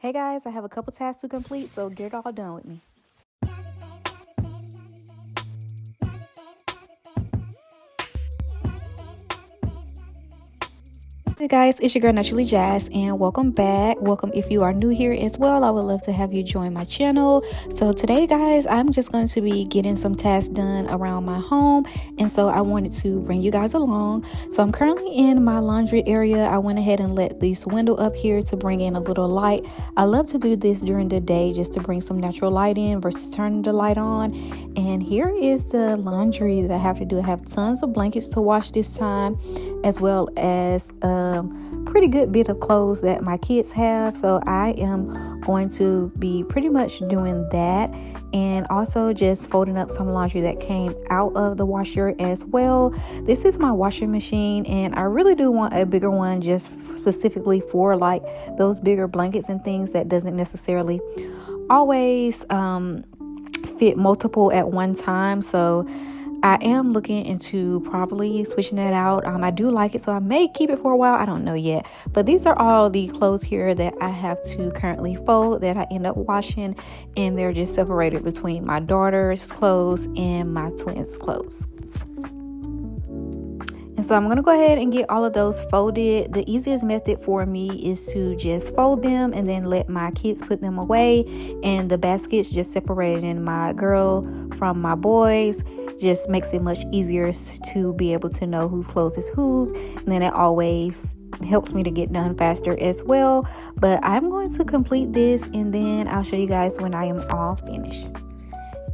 Hey guys, I have a couple tasks to complete, so get it all done with me. Hey guys, it's your girl Naturally Jazz, and welcome back. Welcome if you are new here as well. I would love to have you join my channel. So today, guys, I'm just going to be getting some tasks done around my home, and so I wanted to bring you guys along. So I'm currently in my laundry area. I went ahead and let this window up here to bring in a little light. I love to do this during the day just to bring some natural light in versus turning the light on. And here is the laundry that I have to do. I have tons of blankets to wash this time, as well as pretty good bit of clothes that my kids have. So I am going to be pretty much doing that, and also just folding up some laundry that came out of the washer as well. This is my washing machine, and I really do want a bigger one just specifically for like those bigger blankets and things that doesn't necessarily always fit multiple at one time. So I am looking into probably switching that out. I do like it, so I may keep it for a while. I don't know yet. But these are all the clothes here that I have to currently fold that I end up washing, and they're just separated between my daughter's clothes and my twins' clothes. And so I'm going to go ahead and get all of those folded. The easiest method for me is to just fold them and then let my kids put them away. And the baskets just separating my girl from my boys just makes it much easier to be able to know whose clothes is whose. And then it always helps me to get done faster as well. But I'm going to complete this, and then I'll show you guys when I am all finished.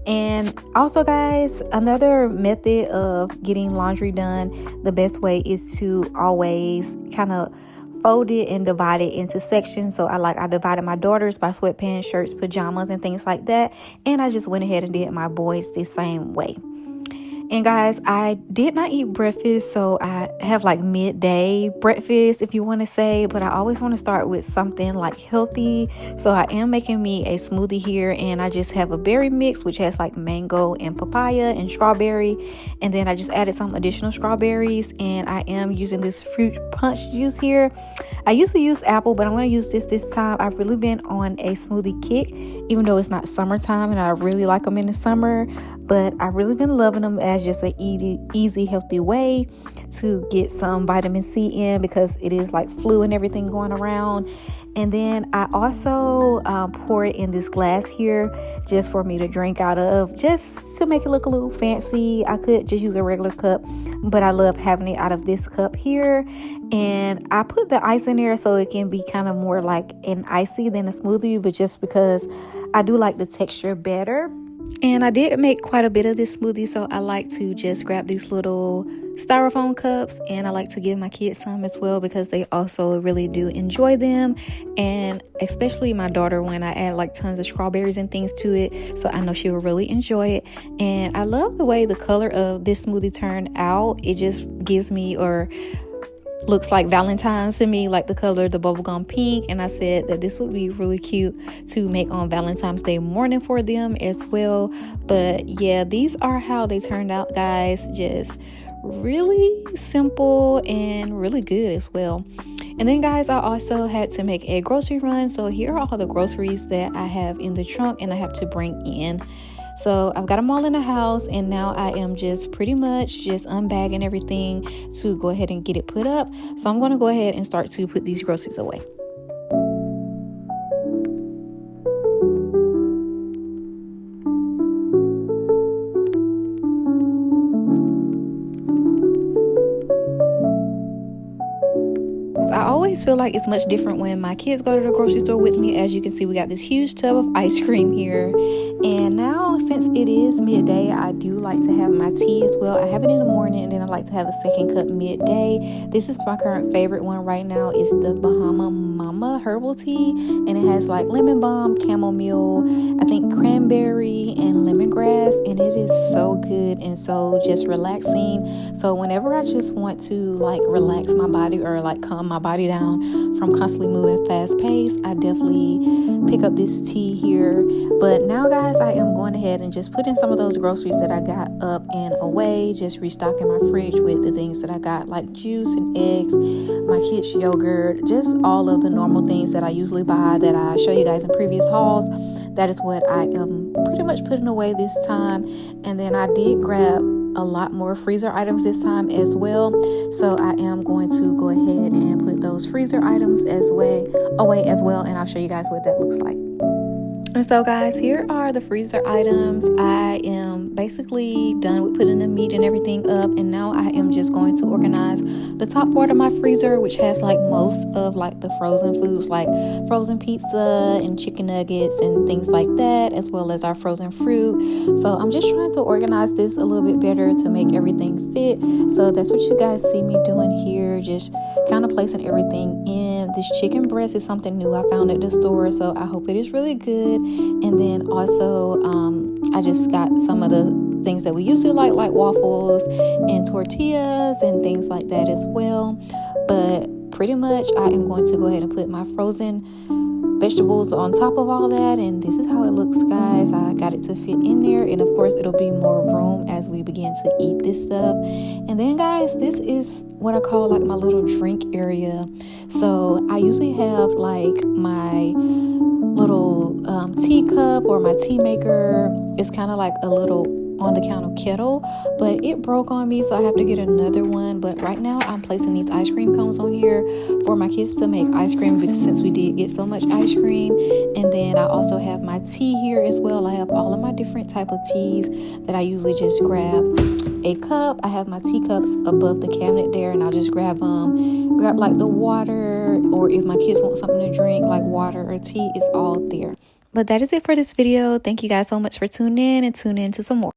And also, guys, another method of getting laundry done, the best way is to always kind of fold it and divide it into sections. So I divided my daughters by sweatpants, shirts, pajamas, and things like that. And I just went ahead and did my boys the same way. And guys, I did not eat breakfast, so I have like midday breakfast, if you want to say, but I always want to start with something like healthy. So I am making me a smoothie here, and I just have a berry mix, which has like mango and papaya and strawberry. And then I just added some additional strawberries, and I am using this fruit punch juice here. I usually use apple, but I'm going to use this time. I've really been on a smoothie kick, even though it's not summertime, and I really like them in the summer, but I've really been loving them as just an easy, healthy way to get some vitamin C in, because it is like flu and everything going around. And then I also pour it in this glass here just for me to drink out of, just to make it look a little fancy. I could just use a regular cup, but I love having it out of this cup here. And I put the ice in there so it can be kind of more like an icy than a smoothie, but just because I do like the texture better. And I did make quite a bit of this smoothie, so I like to just grab these little styrofoam cups, and I like to give my kids some as well, because they also really do enjoy them. And especially my daughter, when I add like tons of strawberries and things to it, so I know she will really enjoy it. And I love the way the color of this smoothie turned out. It just gives me, or looks like Valentine's to me, like the color, the bubblegum pink. And I said that this would be really cute to make on Valentine's Day morning for them as well. But yeah, these are how they turned out, guys. Just really simple and really good as well. And then, guys, I also had to make a grocery run. So here are all the groceries that I have in the trunk and I have to bring in. So I've got them all in the house, and now I am just pretty much just unbagging everything to go ahead and get it put up. So I'm going to go ahead and start to put these groceries away. I always feel like it's much different when my kids go to the grocery store with me. As you can see, we got this huge tub of ice cream here. And now, since it is midday, I do like to have my tea as well. I have it in the morning, and then I like to have a second cup midday. This is my current favorite one right now. It's the Bahama Mama herbal tea, and it has like lemon balm, chamomile, I think cranberry, and lemongrass, and it is so good and so just relaxing. So whenever I just want to like relax my body, or like calm my body down from constantly moving fast paced, I definitely pick up this tea here. But now, guys, I am going ahead and just putting some of those groceries that I got up and away, just restocking my fridge with the things that I got, like juice and eggs, my kids' yogurt, just all of the normal things that I usually buy that I show you guys in previous hauls. That is what I am pretty much putting away this time. And then I did grab a lot more freezer items this time as well, so I am going to go ahead and put those freezer items away as well, and I'll show you guys what that looks like. And so guys, here are the freezer items. I am basically done with putting the meat and everything up, and now I am just going to organize the top part of my freezer, which has like most of like the frozen foods, like frozen pizza and chicken nuggets and things like that, as well as our frozen fruit. So I'm just trying to organize this a little bit better to make everything fit. So that's what you guys see me doing here, just kind of placing everything in. This chicken breast is something new I found at the store, so I hope it is really good. And then also I just got some of the things that we usually like waffles and tortillas and things like that as well. But pretty much I am going to go ahead and put my frozen vegetables on top of all that, and this is how it looks, guys. I got it to fit in there, and of course it'll be more room as we begin to eat this stuff. And then guys, this is what I call like my little drink area. So I usually have like my little teacup or my tea maker. It's kind of like a little on the counter kettle, but it broke on me, so I have to get another one. But right now I'm placing these ice cream cones on here for my kids to make ice cream, because since we did get so much ice cream. And then I also have my tea here as well. I have all of my different type of teas that I usually just grab a cup. I have my teacups above the cabinet there, and I'll just grab like the water, or if my kids want something to drink like water or tea, it's all there. But that is it for this video. Thank you guys so much for tuning in, and tune in to some more.